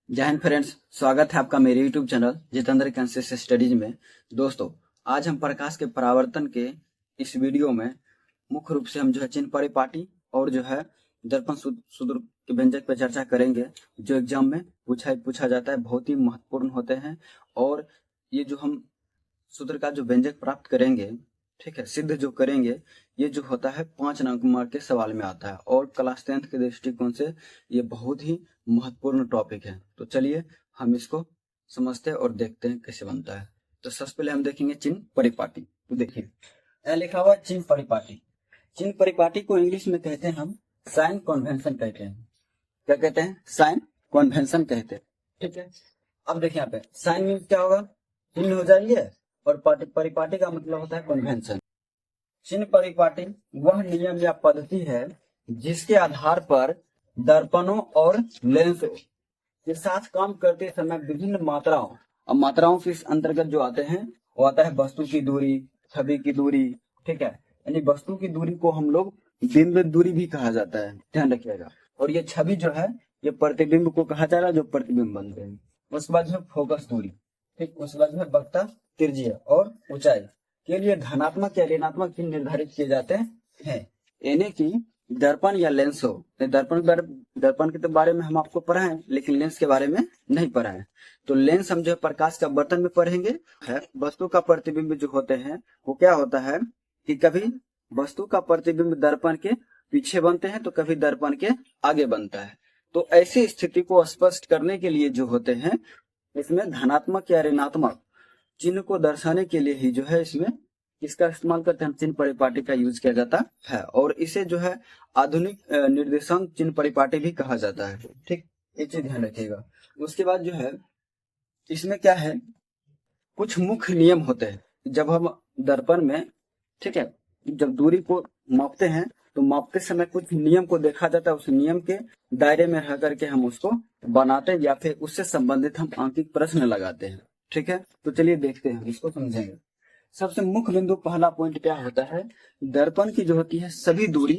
जय हिंद फ्रेंड्स, स्वागत है आपका मेरे YouTube channel Jitendra concise studies में। दोस्तों, आज हम प्रकाश के परावर्तन के इस वीडियो में मुख्य रूप से हम जो है चिन्ह परिपाटी और जो है दर्पण सूत्र के व्यंजक पर चर्चा करेंगे, जो एग्जाम में पूछा जाता है, बहुत ही महत्वपूर्ण होते हैं। और ये जो हम सूत्र का जो व्यंजक प्राप्त करेंगे, ठीक है, सिद्ध जो करेंगे, ये जो होता है 5 नंबर के सवाल में आता है और क्लास 10th के दृष्टिकोण से ये बहुत ही महत्वपूर्ण टॉपिक है। तो चलिए हम इसको समझते हैं और देखते हैं कैसे बनता है। तो सबसे पहले हम देखेंगे चिन्ह परिपाटी। तो देखिए, यहाँ लिखा हुआ चिन्ह परिपाटी। चिन्ह परिपाटी को इंग्लिश में कहते हैं हम साइन कन्वेंशन कहते हैं। क्या कहते हैं? साइन कन्वेंशन कहते हैं। ठीक है, अब देखिए यहाँ पे साइन मीन्स क्या होगा? चिन्ह हो जाएंगे, और परिपाटी का मतलब होता है कन्वेंशन। चिन्ह परिपाटी वह नियम या पद्धति है जिसके आधार पर दर्पणों और लेंस के साथ काम करते समय विभिन्न मात्राओं, अब मात्राओं के इस अंतर्गत जो आते हैं वो आता है वस्तु की दूरी, छवि की दूरी। ठीक है, यानी वस्तु की दूरी को हम लोग बिंब दूरी भी कहा जाता है, ध्यान रखिएगा। और ये छवि जो है ये प्रतिबिंब को कहा जाएगा, जो प्रतिबिंब बनते हैं। उसके बाद जो है फोकस दूरी, ठीक, उसके बाद जो है वक्रता, त्रिज्या और ऊंचाई के लिए धनात्मक या ऋणात्मक चिन्ह निर्धारित किए जाते हैं। यानी कि दर्पण या लेंस हो, दर्पण के तो बारे में हम आपको पढ़ाएं, लेकिन लेंस के बारे में नहीं पढ़ाएं। तो लेंस हम जो है प्रकाश का बर्तन में पढ़ेंगे। है वस्तु का प्रतिबिंब जो होते हैं वो क्या होता है कि कभी वस्तु का प्रतिबिंब दर्पण के पीछे बनते हैं तो कभी दर्पण के आगे बनता है। तो ऐसी स्थिति को स्पष्ट करने के लिए जो होते हैं इसमें धनात्मक या ऋणात्मक चिन्ह को दर्शाने के लिए ही जो है इसमें इसका इस्तेमाल करते हैं, चिन्ह परिपाटी का यूज किया जाता है। और इसे जो है आधुनिक निर्देशांक चिन्ह परिपाटी भी कहा जाता है। ठीक, ये चीज ध्यान रखिएगा। उसके बाद जो है इसमें क्या है, कुछ मुख्य नियम होते हैं जब हम दर्पण में, ठीक है, जब दूरी को मापते हैं तो मापते समय कुछ नियम को देखा जाता है। उस नियम के दायरे में रह करके हम उसको बनाते हैं या फिर उससे संबंधित हम आंकिक प्रश्न लगाते हैं। ठीक है, तो चलिए देखते हैं, इसको समझेंगे। सबसे मुख्य बिंदु, पहला पॉइंट क्या होता है, दर्पण की जो होती है सभी दूरी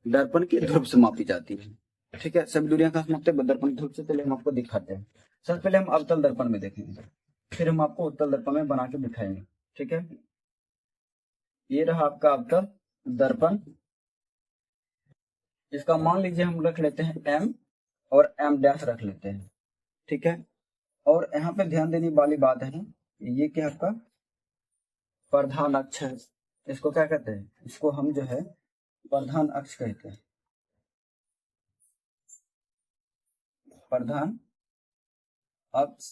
दर्पण के ध्रुव से मापी जाती है। ठीक है, सभी दूरियां कहाँ से मापते हैं? दर्पण ध्रुव से। चलिए हम आपको दिखाते हैं। सबसे पहले हम अवतल दर्पण में देखेंगे, फिर हम आपको उत्तल दर्पण में बना के दिखाएंगे। ठीक है, ये रहा आपका अवतल दर्पण। इसका मान लीजिए हम रख लेते हैं m और m' रख लेते हैं। ठीक है, और यहाँ पे ध्यान देने वाली बात है, ये क्या आपका प्रधान अक्ष है। इसको क्या कहते हैं? इसको हम जो है प्रधान अक्ष कहते हैं। प्रधान अक्ष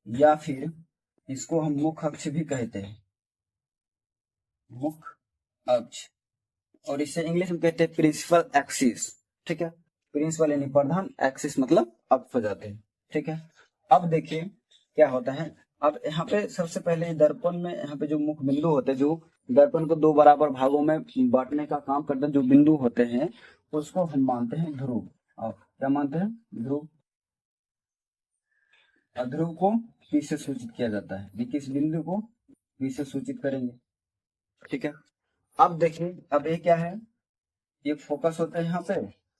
या फिर इसको हम मुख्य अक्ष भी कहते हैं, मुख्य अक्ष। और इसे इंग्लिश में कहते हैं प्रिंसिपल एक्सिस। ठीक है, प्रिंसिपल यानी प्रधान, एक्सिस मतलब अक्ष हो जाते हैं। ठीक है, अब देखिए क्या होता है। अब यहाँ पे सबसे पहले दर्पण में यहाँ पे जो मुख्य बिंदु होते हैं, जो दर्पण को 2 बराबर भागों में बांटने का काम करते हैं, जो बिंदु होते हैं उसको हम मानते हैं ध्रुव। और क्या मानते हैं? ध्रुव। ध्रुव को पी से सूचित किया जाता है, ये किस बिंदु को पी से सूचित करेंगे। ठीक है, अब देखिए, अब ये क्या है, ये फोकस होता है यहाँ पे,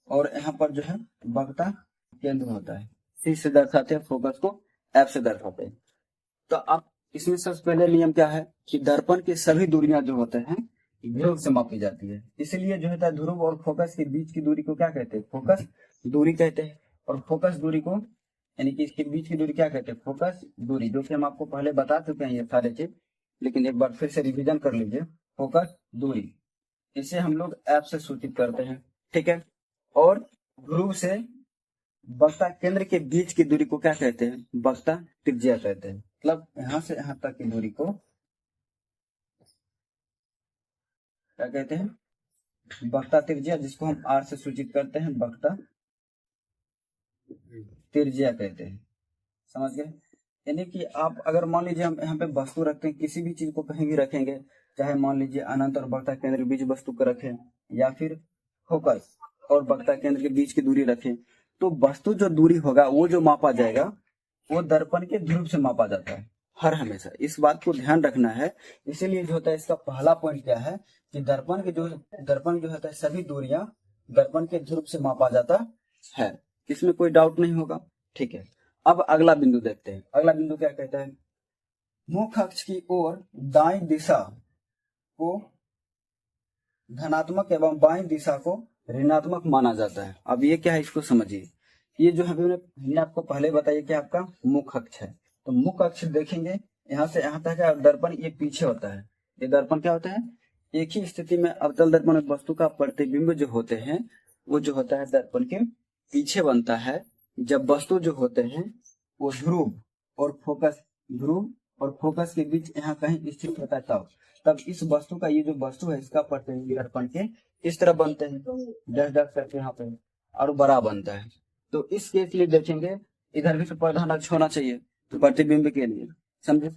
और यहाँ पर जो है वक्रता केंद्र होता है। सी से दर्शाते हैं फोकस को, एफ से दर्शाते हैं। तो अब इसमें सबसे पहले नियम क्या है कि दर्पण की सभी दूरियां जो होते हैं ध्रुव से मापी जाती है। इसलिए जो है ध्रुव और फोकस के बीच की दूरी को क्या कहते हैं? फोकस दूरी कहते हैं। और फोकस दूरी को, यानी कि इसके बीच की दूरी क्या कहते हैं? फोकस दूरी, जो कि हम आपको पहले बता चुके हैं ये सारे चीज, लेकिन एक बार फिर से रिविजन कर लीजिए। फोकस दूरी, इसे हम लोग एफ से सूचित करते हैं। ठीक है, और ध्रुव से वक्रता केंद्र के बीच की दूरी को क्या कहते हैं? वक्रता त्रिज्या कहते हैं। मतलब यहां से यहां तक की दूरी को क्या कहते हैं? वक्रता त्रिज्या, जिसको हम आर से सूचित करते हैं, वक्रता त्रिज्या कहते हैं। समझ गए? यानी कि आप अगर मान लीजिए हम यहाँ पे वस्तु रखते हैं, किसी भी चीज को कहीं भी रखेंगे, चाहे मान लीजिए अनंत और वक्रता केंद्र के बीच वस्तु को रखें, या फिर फोकस और वक्रता केंद्र के बीच की दूरी रखें, तो वस्तु जो दूरी होगा वो जो मापा जाएगा वो दर्पण के ध्रुव से मापा जाता है हर हमेशा। इस बात को ध्यान रखना है। इसीलिए जो होता है इसका पहला पॉइंट क्या है कि दर्पण जो होता है सभी दूरियां दर्पण के ध्रुव से मापा जाता है। इसमें कोई डाउट नहीं होगा। ठीक है, अब अगला बिंदु देखते हैं। अगला बिंदु क्या कहता है, मुख्य अक्ष की ओर दाईं दिशा को धनात्मक एवं बाईं दिशा को ऋणात्मक माना जाता है। अब ये क्या है, इसको समझिए। ये जो हमने आपको पहले बताया कि आपका मुख्य अक्ष है, तो मुख्य अक्ष देखेंगे यहाँ से यहाँ तक है, दर्पण ये पीछे होता है। ये दर्पण क्या होता है, एक ही स्थिति में अवतल दर्पण में वस्तु का प्रतिबिंब जो होते हैं वो जो होता है दर्पण के पीछे बनता है। जब वस्तु जो होते हैं वो ध्रुव और फोकस के बीच यहाँ कहीं स्थित होता है, तब इस वस्तु का, ये जो वस्तु है इसका प्रतिबिंब दर्पण के इस तरह बनते हैं, डस डस करके यहाँ पे, और बड़ा बनता है। तो इस केस लिए देखेंगे इधर भी तो प्रधान अक्ष होना चाहिए, तो प्रतिबिंब के लिए, समझे।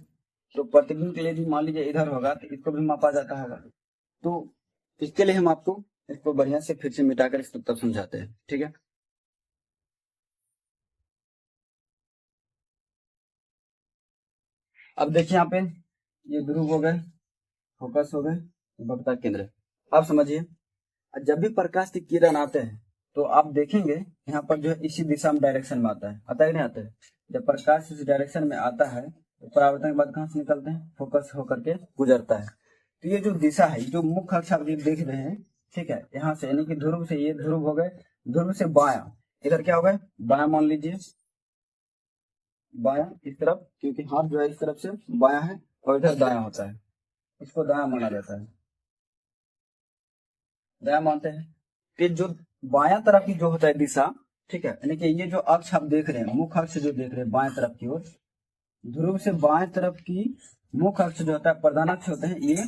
तो प्रतिबिंब के लिए भी मान लीजिए इधर होगा तो इसको भी मापा जाता होगा। तो इसके लिए हम आपको इसको बढ़िया से फिर से मिटाकर इसको तब समझाते हैं, ठीक है। अब देखिए यहाँ पे ये ध्रुव हो गए, फोकस हो गए, वक्रता केंद्र। अब समझिए, जब भी प्रकाश की किरण आते हैं तो आप देखेंगे यहाँ पर जो है इसी दिशा में डायरेक्शन में आता है नहीं आता है। जब प्रकाश इस डायरेक्शन में आता है तो परावर्तन के बाद कहाँ से निकलते हैं, फोकस होकर के गुजरता है। तो ये जो दिशा है, जो मुख्य अक्ष आप देख रहे हैं, ठीक है, यहाँ से यानी कि ध्रुव से, ये ध्रुव हो गए, ध्रुव से बाया, इधर क्या हो गए, बाया मान लीजिए, बाया इस तरफ, क्योंकि हाथ जो है इस तरफ से बाया है और इधर दाया होता है, इसको दाया माना जाता है, दाया मानते हैं। फिर जो बाया तरफ की जो होता है दिशा, ठीक है, यानी कि ये जो अक्ष आप देख रहे हैं, मुख्य अक्ष जो देख रहे हैं बाएं तरफ की ओर, ध्रुव से बाएं तरफ की मुख्य अक्ष जो होता है, प्रधान अक्ष होते हैं, ये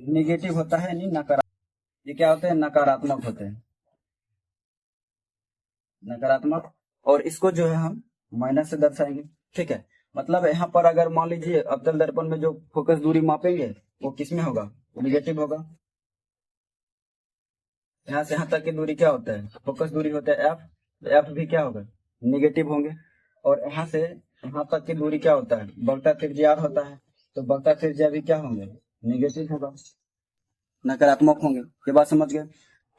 निगेटिव होता है, यानी नकारात्मक। ये क्या होते हैं, नकारात्मक होते हैं, नकारात्मक। और इसको जो है हम माइनस से दर्शाएंगे, ठीक है। मतलब यहाँ पर अगर मान लीजिए अवतल दर्पण में जो फोकस दूरी मापेंगे वो किस में होगा, निगेटिव होगा। यहाँ से यहाँ तक की दूरी क्या होता है, फोकस दूरी होता है एफ, तो एफ भी क्या होगा, निगेटिव होंगे। और यहाँ से यहाँ तक की दूरी क्या होता है, वक्रता त्रिज्या होता है, तो वक्रता त्रिज्या भी क्या होंगे, निगेटिव होगा, नकारात्मक होंगे। ये बात समझ गए।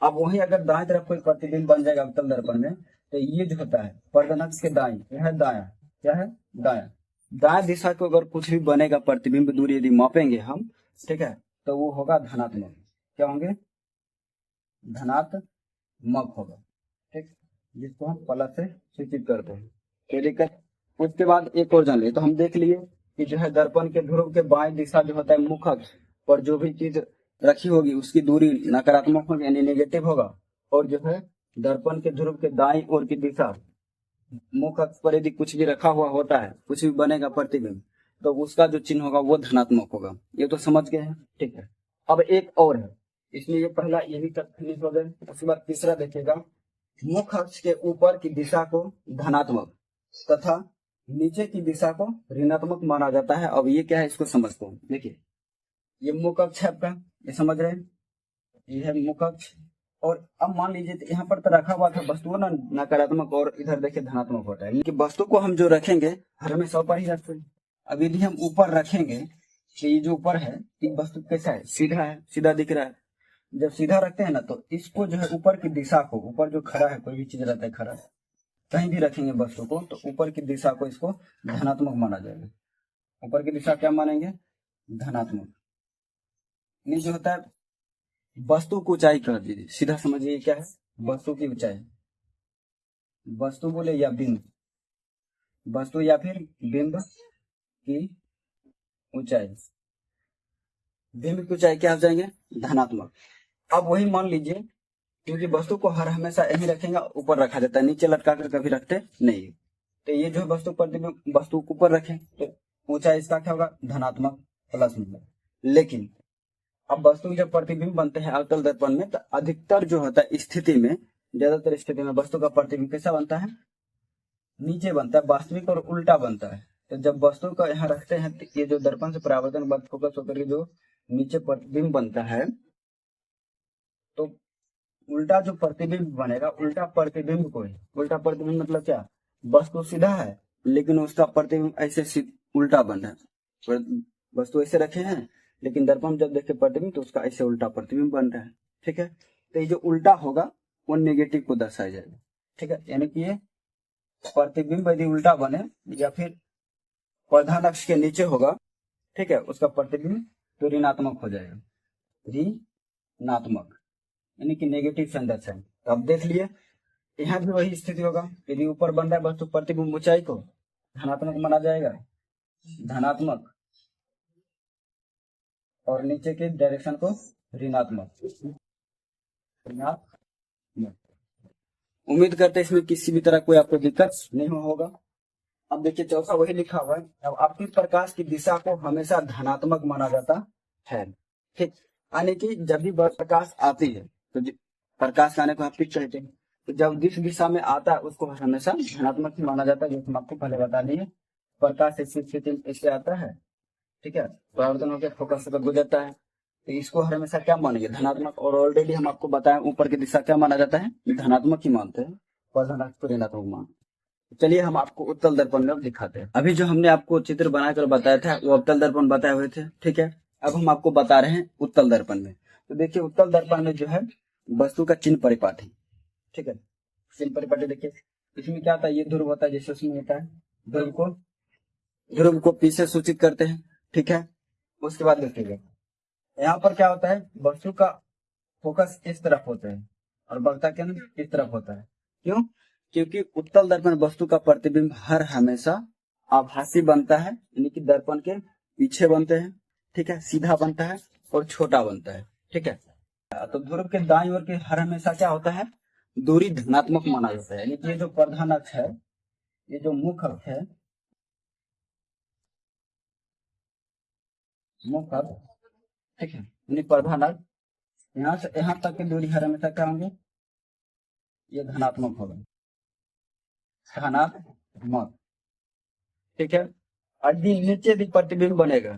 अब वही अगर दाएं तरफ कोई प्रतिबिंब बन जाएगा अवतल दर्पण में, तो ये जो होता है प्रधान अक्ष के दाएं, यह है दाया, क्या है, दाया, दाएं दिशा को अगर कुछ भी बनेगा प्रतिबिंब दूरी यदि मापेंगे हम, ठीक है, तो वो होगा धनात्मक। क्या होंगे, धनात्मक होगा, ठीक, जिसको हम प्लस से सूचित करते हैं। कोई दिक्कत। उसके बाद एक और जान ले, तो हम देख लिए कि जो है दर्पण के ध्रुव के बाएं दिशा जो होता है मुख्य अक्ष पर जो भी चीज रखी होगी उसकी दूरी नकारात्मक होगी, यानी नेगेटिव होगा। और जो है दर्पण के ध्रुव के दाईं ओर की दिशा मुख्य अक्ष पर यदि कुछ भी रखा हुआ होता है, कुछ भी बनेगा प्रतिबिंब, तो उसका जो चिन्ह होगा वो धनात्मक होगा। ये तो समझ गए हैं, ठीक है। अब एक और है, इसलिए ये पहला यही तक फिनिश हो गए। उसके बाद तीसरा देखिएगा, मुख्य अक्ष के ऊपर की दिशा को धनात्मक तथा नीचे की दिशा को ऋणात्मक माना जाता है। अब ये क्या है, इसको समझते हैं। देखिए ये मुख्य अक्ष है आपका, ये समझ रहे हैं, ये है मुख्य अक्ष। और अब मान लीजिए यहाँ पर तो रखा हुआ था वस्तु ना नकारात्मक, और इधर देखिए धनात्मक होता है, कि वस्तु को हम जो रखेंगे हमेशा ऊपर ही रखते हैं। अब यदि हम ऊपर रखेंगे तो ये जो ऊपर है ये वस्तु कैसा है, सीधा है, सीधा दिख रहा है। जब सीधा रखते हैं ना तो इसको जो है ऊपर की दिशा को, ऊपर जो खड़ा है, कोई भी चीज रहता है खड़ा, कहीं भी रखेंगे वस्तु को तो ऊपर की दिशा को इसको धनात्मक माना जाएगा। ऊपर की दिशा क्या मानेंगे, धनात्मक। ये जो होता है वस्तु की ऊंचाई कर दीजिए, सीधा समझिए क्या है, वस्तु की ऊंचाई, वस्तु बोले या बिंब, वस्तु या फिर बिंब की ऊंचाई, बिंब की ऊंचाई क्या हो जाएंगे, धनात्मक। अब वही मान लीजिए, क्योंकि वस्तु को हर हमेशा यही रखेंगे, ऊपर रखा जाता है, नीचे लटका कर कभी रखते नहीं। तो ये जो वस्तु प्रतिबिंब वस्तु को ऊपर रखें तो ऊंचाई इसका क्या होगा, धनात्मक प्लस में। लेकिन अब वस्तु के जब प्रतिबिंब बनते हैं अवतल दर्पण में, तो अधिकतर जो होता है स्थिति में, ज्यादातर स्थिति में वस्तु का प्रतिबिंब कैसा बनता है, नीचे बनता है, वास्तविक और उल्टा बनता है। तो जब वस्तु का यहाँ रखते हैं तो ये जो दर्पण से परावर्तन बाद फोकस होकर के जो नीचे प्रतिबिंब बनता है, तो उल्टा जो प्रतिबिंब बनेगा, उल्टा प्रतिबिंब को ही, उल्टा प्रतिबिंब मतलब क्या, वस्तु सीधा है लेकिन उसका प्रतिबिंब ऐसे उल्टा बन रहा है। वस्तु ऐसे रखे हैं लेकिन दर्पण जब देखे प्रतिबिंब तो उसका ऐसे उल्टा प्रतिबिंब बन रहा है, ठीक है। तो ये जो उल्टा होगा वो नेगेटिव को दर्शाया जाएगा, ठीक है। यानी कि ये प्रतिबिंब यदि उल्टा बने या फिर प्रधान अक्ष के नीचे होगा, ठीक है, उसका प्रतिबिंब तो ऋणात्मक हो जाएगा, ऋणात्मक यानी कि नेगेटिव संदर्शन। तो अब देख लिए यहाँ भी वही स्थिति होगा, यदि ऊपर बन रहा है वस्तु प्रतिबिंब ऊंचाई को धनात्मक माना जाएगा, धनात्मक, और नीचे के डायरेक्शन को ऋणात्मक। उम्मीद करते हैं इसमें किसी भी तरह कोई आपको दिक्कत नहीं होगा। अब देखिए चौथा वही लिखा हुआ है, अब आपकी प्रकाश की दिशा को हमेशा धनात्मक माना जाता है, ठीक, यानी कि जब भी प्रकाश आती है तो प्रकाश आने को आपकी कहते हैं, तो जब जिस दिशा में आता है उसको हमेशा धनात्मक ही माना जाता है, जो हम आपको पहले बता दिए। प्रकाश ऐसी स्थिति में इससे आता है, ठीक है, परावर्तन होकर फोकस होकर गुजरता है, तो इसको हमेशा क्या मानेंगे, धनात्मक। और ऑलरेडी हम आपको बताएं ऊपर की दिशा क्या माना जाता है, धनात्मक ही मानते हैं, प्रधान ऋणात्मक मान। चलिए हम आपको उत्तल दर्पण में दिखाते हैं। अभी जो हमने आपको चित्र बनाकर बताया था वो अवतल दर्पण बताए हुए थे, ठीक है। अब हम आपको बता रहे हैं उत्तल दर्पण में। तो देखिए उत्तल दर्पण में जो है वस्तु का चिन्ह परिपाटी, ठीक है, चिन्ह परिपाटी देखिए इसमें क्या होता है, ये ध्रुव होता है, जैसे उसमें होता है ध्रुव को पी से सूचित करते हैं, ठीक है। उसके बाद देखिएगा यहाँ पर क्या होता है, वस्तु का फोकस इस तरफ होता है और वक्ता केंद्र इस तरफ होता है। क्यों? क्योंकि उत्तल दर्पण वस्तु का प्रतिबिंब हर हमेशा आभासी बनता है, यानी कि दर्पण के पीछे बनते हैं, ठीक है, सीधा बनता है और छोटा बनता है, ठीक है। तो ध्रुव के दाईं ओर के हर हमेशा क्या होता है, दूरी धनात्मक माना जाता है, यानी कि ये जो प्रधान अक्ष है, ये जो मुख्य अक्ष है, मुख्य अक्ष, ठीक है, यानी प्रधान अक्ष, यहाँ से यहाँ तक की दूरी हर हमेशा क्या होंगे, ये धनात्मक होगा, धनात्मक, ठीक है। यदि नीचे भी प्रतिबिंब बनेगा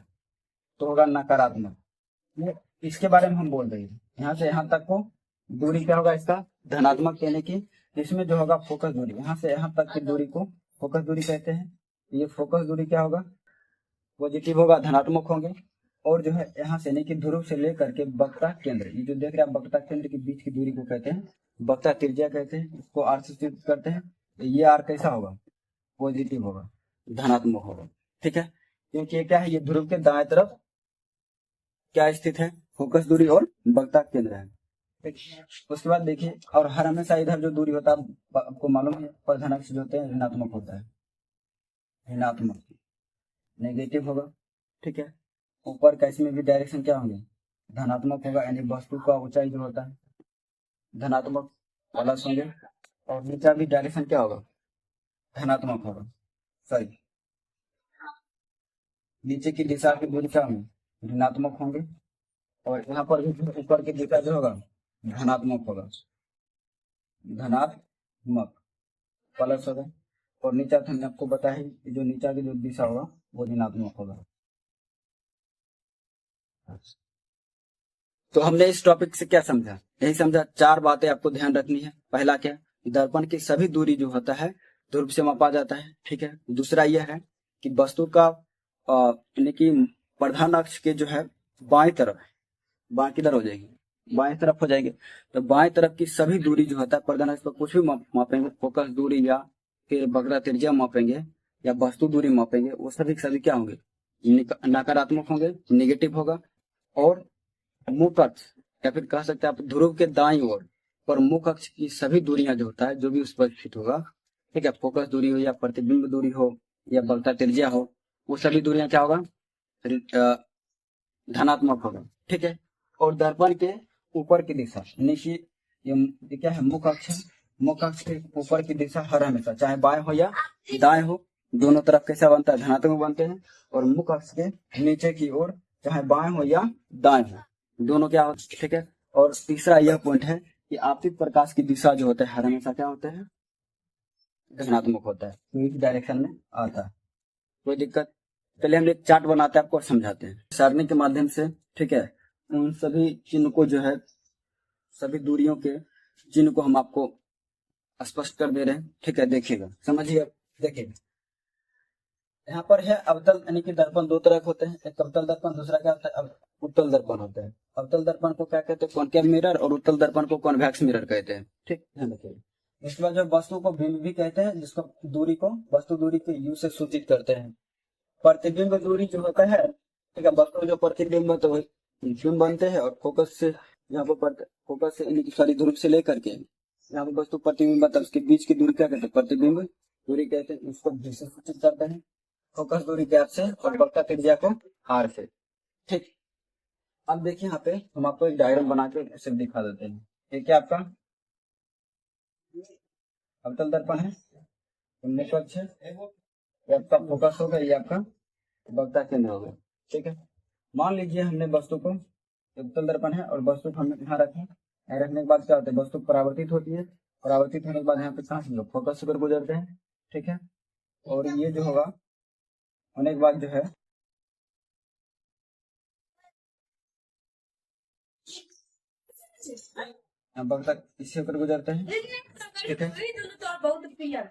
तो होगा नकारात्मक। ये इसके बारे में हम बोल रहे हैं, यहाँ से यहाँ तक को दूरी क्या होगा इसका, धनात्मक, यानी कि इसमें जो होगा फोकस दूरी, यहाँ से यहाँ तक की दूरी को फोकस दूरी कहते हैं। ये फोकस दूरी क्या होगा, पॉजिटिव होगा, धनात्मक होंगे। और जो है यहाँ से यानी कि ध्रुव से लेकर के वक्ता केंद्र, ये जो देख रहे हैं वक्ता केंद्र के बीच की दूरी को कहते हैं वक्ता त्रिज्या कहते हैं, इसको आर से सूचित करते हैं। ये आर कैसा होगा, पॉजिटिव होगा, धनात्मक होगा, ठीक है, क्योंकि ये क्या है, ये ध्रुव के दाएं तरफ क्या स्थित है, फोकस दूरी और वक्ता केंद्र है। उसके बाद देखिए, और हर हमेशा इधर जो दूरी होता है आपको मालूम है, प्रधान अक्ष जो होते हैं ऋणात्मक होता है, ऋणात्मक, नेगेटिव होगा, ठीक है। ऊपर का इसमें भी डायरेक्शन क्या होंगे, धनात्मक होगा, यानी वस्तु का ऊंचाई जो होता है धनात्मक प्लस होंगे, और नीचा भी डायरेक्शन क्या होगा, धनात्मक होगा, सॉरी, नीचे की दिशा की दूरी क्या होंगे, ऋणात्मक होंगे, और यहाँ पर भी ऊपर की दिशा जो होगा धनात्मक होगा, धनात्मक प्लस होगा, और नीचा हमने आपको बताया जो नीचा की जो दिशा होगा वो ऋणात्मक होगा। तो हमने इस टॉपिक से क्या समझा, यही समझा, चार बातें आपको ध्यान रखनी है। पहला क्या, दर्पण की सभी दूरी जो होता है ध्रुव से मापा जाता है, ठीक है। दूसरा यह है कि वस्तु का यानी कि प्रधान अक्ष के जो है बाएं तरफ, बाएं किधर हो जाएगी, बाएं तरफ हो जाएगी, तो बाएं तरफ की सभी दूरी जो होता है प्रधान अक्ष पर कुछ भी मापेंगे, फोकस दूरी या फिर वक्र त्रिज्या मापेंगे या वस्तु दूरी मापेंगे, वो सभी क्या होंगे, नकारात्मक होंगे, निगेटिव होगा। और मुख्य अक्ष या फिर कह सकते हैं आप ध्रुव के दाईं ओर पर मुख्य अक्ष की सभी दूरियां जो होता है जो भी उस पर स्थित होगा, ठीक है, फोकस दूरी हो या प्रतिबिंब दूरी हो या वक्र त्रिज्या हो, वो सभी दूरियां क्या होगा, धनात्मक होगा, ठीक है। और दर्पण के ऊपर की दिशा यानी कि ये क्या है, मुख्य अक्ष है, मुख्य अक्ष के ऊपर की दिशा हर हमेशा चाहे बाएं हो या दाएं हो, दोनों तरफ कैसा बनता है, धनात्मक बनते हैं। और मुख्य अक्ष के नीचे की ओर चाहे बाएं हो या दाएं हो, दोनों क्या होते हैं, ठीक है। और तीसरा यह पॉइंट है कि आपतित प्रकाश की दिशा जो होता है हर हमेशा क्या होता है, धनात्मक होता है, तो इस डायरेक्शन में आता है, कोई दिक्कत। चलिए हम एक चार्ट बनाते हैं, आपको समझाते हैं सारणी के माध्यम से, ठीक है। उन सभी चिन्ह को जो है, सभी दूरियों के चिन्ह को हम आपको स्पष्ट कर दे रहे हैं, ठीक है। देखिएगा, समझिए, देखिए यहाँ पर है अवतल, यानी कि दर्पण दो तरह के होते हैं, एक अवतल दर्पण, दूसरा क्या होता है, उत्तल दर्पण होता है। अवतल दर्पण को क्या कहते हैं, कॉनकेव मिरर, और उत्तल दर्पण को कॉन्वेक्स मिरर कहते हैं, ठीक, ध्यान रखिएगा। इसके बाद जो वस्तु को बिंब भी कहते हैं, जिसको दूरी को वस्तु दूरी के यू से सूचित करते हैं। प्रतिबिंब दूरी जो होता है, ठीक है, वस्तु जो प्रतिबिंब तो बिंब बनते हैं और फोकस से यहाँ पर फोकस से सॉरी ध्रुव से लेकर के यहाँ पर वस्तु प्रतिबिंब बनता है, उसके बीच की दूरी क्या कहते हैं? प्रतिबिंब दूरी कहते हैं। उसको भी से सूचित करते हैं, फोकस दूरी गैप से और वक्रता त्रिज्या को आर से। ठीक, अब देखिए यहाँ पे हम आपको एक डायग्राम बना के उसे दिखा देते हैं। ये क्या आपका अवतल दर्पण है, निष्पक्ष है, ये आपका फोकस होगा, ये आपका वक्रता केंद्र होगा। ठीक है, मान लीजिए हमने वस्तु को अवतल दर्पण है और वस्तु को हमने यहाँ रखे, रखने के बाद क्या होता है? वस्तु परावर्तित होती है, परावर्तित होने के बाद यहाँ पे कहाँ से लोग फोकस होकर गुजरते हैं। ठीक है, और ये जो होगा होने के बाद जो है वक्ता इससे होकर गुजरते हैं। ठीक है,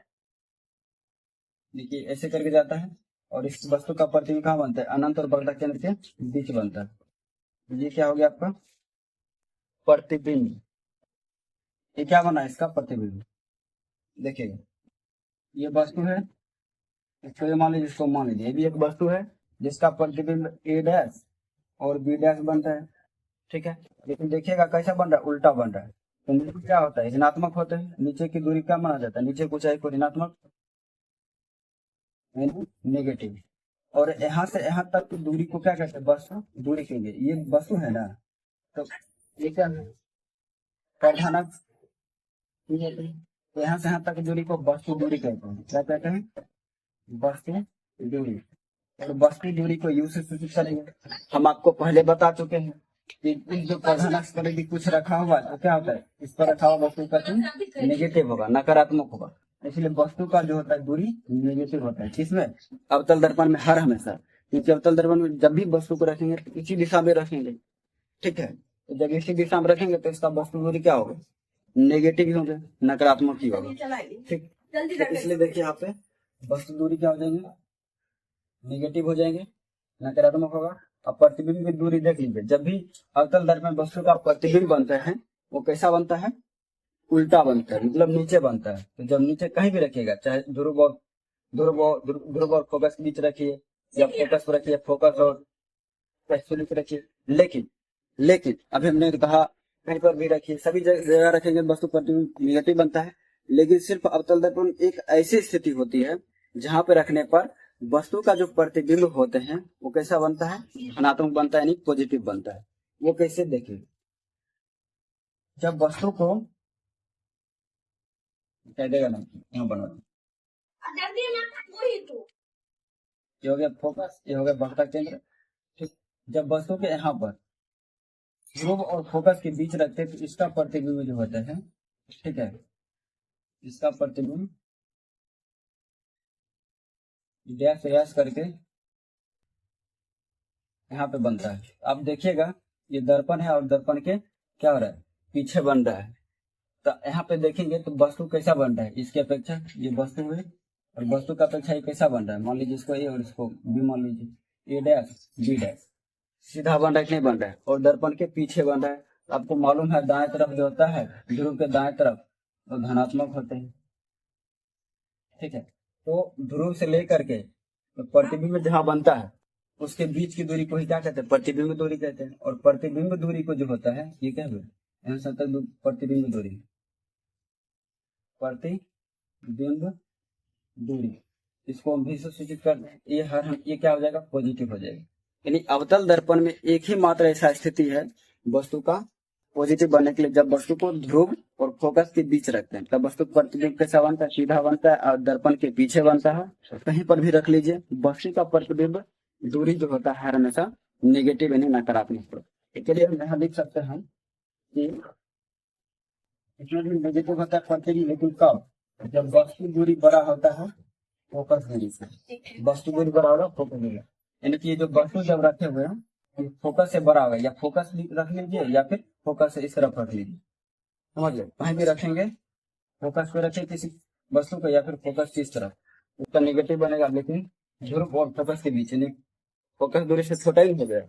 देखिए ऐसे करके जाता है और इस वस्तु का प्रतिबिंब कहाँ बनता है? अनंत और वक्ता केंद्र के बीच बनता है। ये क्या हो गया आपका प्रतिबिंब। ये क्या बना इसका प्रतिबिंब? देखिएगा, ये वस्तु है, इसको ये मान लीजिए, इसको मान लीजिए, ये भी एक वस्तु है जिसका प्रतिबिंब ए डैश और बी डैश बनता है। ठीक है, लेकिन देखिएगा कैसा बन रहा है? उल्टा बन रहा है। तो नीचे क्या होता है? ऋणात्मक होता है। नीचे की दूरी क्या माना जाता है? नीचे की ऊंचाई को ऋणात्मक नेगेटिव, और यहाँ से यहाँ तक की दूरी को क्या कहते हैं? वस्तु दूरी कहेंगे। ये वस्तु है ना, तो ये क्या है? प्रधानक। यहाँ से यहाँ तक की दूरी को वस्तु दूरी कहते हैं। क्या कहते हैं? वस्तु दूरी। और वस्तु दूरी को यू से सूचित करेंगे। हम आपको पहले बता चुके हैं कि जो प्रधानक पर यदि कुछ रखा हुआ तो क्या होता है? इस पर रखा हुआ वस्तु का चिन्ह नेगेटिव होगा, नकारात्मक होगा। इसलिए वस्तु का जो होता है दूरी नेगेटिव होता है। किसमें? अवतल दर्पण में हर हमेशा, क्योंकि अवतल दर्पण में जब भी वस्तु को रखेंगे तो इसी दिशा में रखेंगे। ठीक है, तो जब इसी दिशा में रखेंगे तो इसका वस्तु दूरी क्या होगा? नेगेटिव ही होगा, नकारात्मक ही होगा। ठीक, इसलिए देखिए यहाँ पे वस्तु दूरी क्या हो जाएंगे? नेगेटिव हो जाएंगे, नकारात्मक होगा। अब प्रतिबिंब की दूरी देख लीजिए, जब भी अवतल दर्पण वस्तु का प्रतिबिंब बनता है वो कैसा बनता है? उल्टा बनता है, मतलब नीचे बनता है। तो जब नीचे कहीं भी रखिएगा, चाहे ध्रुव और फोकस के बीच रखिए, या फोकस पर रखिए, फोकस और रखिए, लेकिन अभी हमने कहा कहीं पर भी रखिए, सभी जगह रखेंगे वस्तु प्रतिबिंब निगेटिव बनता है। लेकिन सिर्फ अवतल दर्पण एक ऐसी स्थिति होती है जहां पे रखने पर वस्तु का जो प्रतिबिंब होते हैं वो कैसा बनता है? धनात्मक बनता है, यानी पॉजिटिव बनता है। वो कैसे देखें? जब वस्तु को कह देगा ना, यहाँ बना ये हो गया फोकस, ये हो गया वक्ता केंद्र। ठीक, जब वस्तु के यहाँ पर ध्रुव और फोकस के बीच रखते हैं तो इसका प्रतिबिंब जो होता है, ठीक है, इसका प्रतिबिंब डैश डैश करके यहाँ पे बनता है। आप देखिएगा ये दर्पण है और दर्पण के क्या हो रहा है? पीछे बन रहा है। तो यहाँ पे देखेंगे तो वस्तु कैसा बन रहा है? इसकी अपेक्षा ये वस्तु है और वस्तु का अपेक्षा ये कैसा बन रहा है? मान लीजिए इसको ए और इसको बी मान लीजिए, ए डैश बी डैश सीधा बन रहा है कि नहीं बन रहा है? और दर्पण के पीछे बन रहा है। आपको मालूम है दाएं तरफ जो होता है ध्रुव के दाएं तरफ तो धनात्मक होते हैं। ठीक है, तो ध्रुव से लेकर के तो प्रतिबिंब जहाँ बनता है उसके बीच की दूरी को ही क्या कहते हैं? प्रतिबिंब दूरी कहते हैं। और प्रतिबिंब दूरी को जो होता है ये क्या है? यहाँ से तक प्रतिबिंब दूरी, प्रतिबिंब दूरी, इसको हम भी से सूचित करते हैं। ये क्या हो जाएगा? पॉजिटिव हो जाएगा। यानी अवतल दर्पण में एक ही मात्र ऐसा स्थिति है वस्तु का पॉजिटिव बनने के लिए, जब वस्तु को ध्रुव और फोकस के बीच रखते हैं तब वस्तु प्रतिबिंब कैसा बनता है? सीधा बनता है और दर्पण के पीछे बनता है। कहीं पर भी रख लीजिए, वस्तु का प्रतिबिंब दूरी जो होता है हमेशा नेगेटिव यानी नकारात्मक। इसके लिए हम यहाँ लिख सकते हैं कि इसमें भी नेगेटिव होता है प्रतिबिंब, लेकिन कब? जब वस्तु दूरी बड़ा होता है फोकस दूरी से, वस्तु दूरी बड़ा होगा फोकस दूरी, यानी कि ये जो वस्तु जब रखे हुए हैं फोकस से बड़ा होगा, या फोकस रख लीजिए या फिर फोकस से इस तरफ रख लीजिए। समझ लो, कहीं भी रखेंगे फोकस पे रखे किसी वस्तु को या फिर फोकस की इस तरफ, उसका नेगेटिव बनेगा। लेकिन ध्रुव और फोकस के बीच यानी फोकस दूरी से छोटा ही हो गया,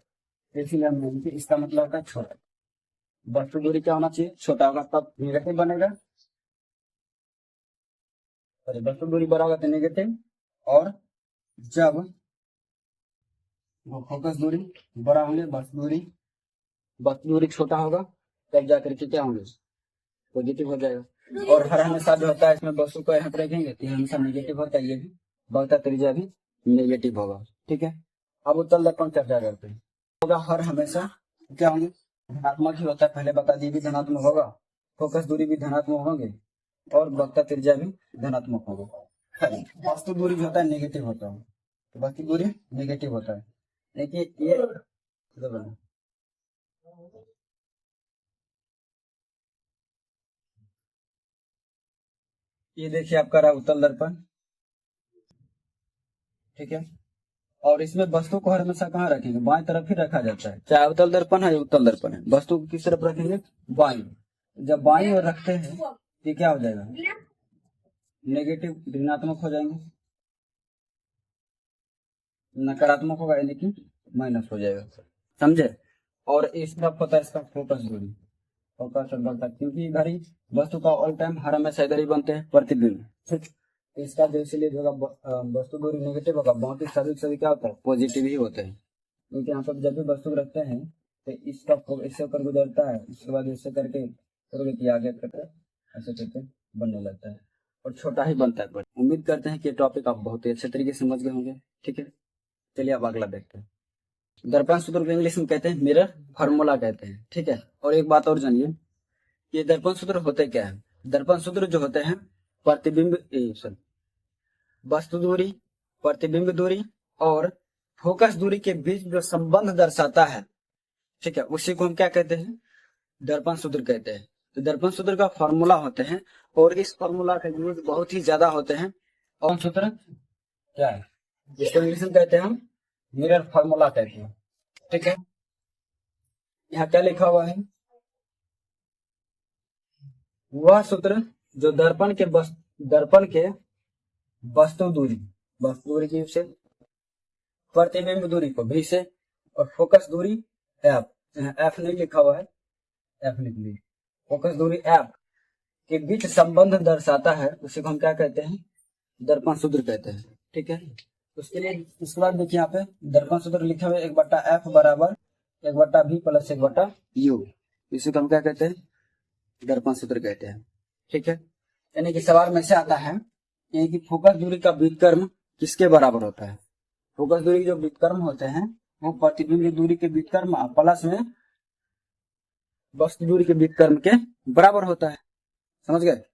इसीलिए हम इसका मतलब होता है छोटा। वस्तु दूरी क्या होना चाहिए? छोटा होगा, तब नेगेटिव बनेगा। और वस्तु दूरी बड़ा होगा तो नेगेटिव, और जब वो फोकस दूरी बड़ा होंगे, वस्तु दूरी छोटा होगा, तब जाकर के क्या होंगे, पॉजिटिव हो जाएगा। और हर हमेशा जो होता है इसमें वस्तु को यहाँ पर रखेंगे तो हमेशा नेगेटिव होता है, ये भी बढ़ता त्रिज्या भी नेगेटिव होगा। ठीक है, अब उत्तल दर्पण चर्चा करते हैं। होगा हर हमेशा क्या होंगे, धनात्मक ही होता है। पहले बता दिए भी धनात्मक होगा, फोकस दूरी भी धनात्मक होंगे, और वक्ता त्रिज्या भी धनात्मक होगा। वस्तु दूरी जो होता है नेगेटिव होता है, तो वस्तु दूरी नेगेटिव होता है। देखिए ये देखिए आपका रहा उत्तल दर्पण। ठीक है, और इसमें वस्तु को हर हमेशा कहाँ रखेंगे, बाएं तरफ ही रखा जाता है। चाहे अवतल दर्पण है या उत्तल दर्पण है, वस्तु को किस तरफ रखेंगे, बाईं। जब बाईं ओर रखते हैं तो क्या हो जाएगा, नेगेटिव ऋणात्मक हो जाएंगे, नकारात्मक होगा यानी कि माइनस हो जाएगा, समझे। और इस तरफ होता है इसका फोकस दूरी, फोकस और बढ़ता, क्योंकि इधर ही वस्तु का ऑल टाइम हर हमेशा इधर ही बनते हैं प्रतिबिंब। इसका जो इसलिए जो वस्तु दूरी नेगेटिव होगा, बाकी सभी क्या होता है, पॉजिटिव ही होते हैं। क्योंकि यहाँ पर जब भी वस्तु रखते हैं तो इसका इससे होकर गुजरता है, उसके बाद इससे करके आगे करके ऐसे करके बनने लगता है, और छोटा ही बनता है। उम्मीद करते हैं कि टॉपिक आप बहुत ही अच्छे तरीके से समझ गए होंगे। ठीक है, चलिए अब अगला देखते हैं। दर्पण सूत्र को इंग्लिश में कहते हैं मिरर फार्मूला कहते हैं। ठीक है, और एक बात और जानिए, ये दर्पण सूत्र होते क्या है। दर्पण सूत्र जो होते हैं प्रतिबिंब वस्तु दूरी, प्रतिबिंब दूरी और फोकस दूरी के बीच जो संबंध दर्शाता है, ठीक है, उसी को हम क्या कहते हैं, दर्पण सूत्र कहते हैं। तो दर्पण सूत्र का फॉर्मूला होते हैं, और इस फॉर्मूला का यूज बहुत ही ज्यादा होते हैं। और सूत्र क्या है, जिसको इंग्लिश में कहते हैं हम मिरर फार्मूला कहते हैं। ठीक है, यहाँ क्या लिखा हुआ है, वह सूत्र जो दर्पण के वस्तु दूरी की से, प्रतिबिंब दूरी को भी से, और फोकस दूरी एफ, एफ नहीं लिखा हुआ है, एफ लिख लीजिए, फोकस दूरी एफ के बीच संबंध दर्शाता है, उसे को हम क्या कहते हैं, दर्पण सूत्र कहते हैं। ठीक है, उसके लिए उसके बाद देखिए यहाँ पे दर्पण सूत्र लिखे हुए 1/f बराबर 1/v प्लस 1/u, इसे को हम क्या कहते हैं, दर्पण सूत्र कहते हैं। ठीक है, यानी कि सवाल में से आता है यानी कि फोकस दूरी का व्युत्क्रम किसके बराबर होता है। फोकस दूरी के जो व्युत्क्रम होते हैं वो प्रतिबिंब दूरी के व्युत्क्रम प्लस में वस्तु दूरी के व्युत्क्रम के बराबर होता है, समझ गए।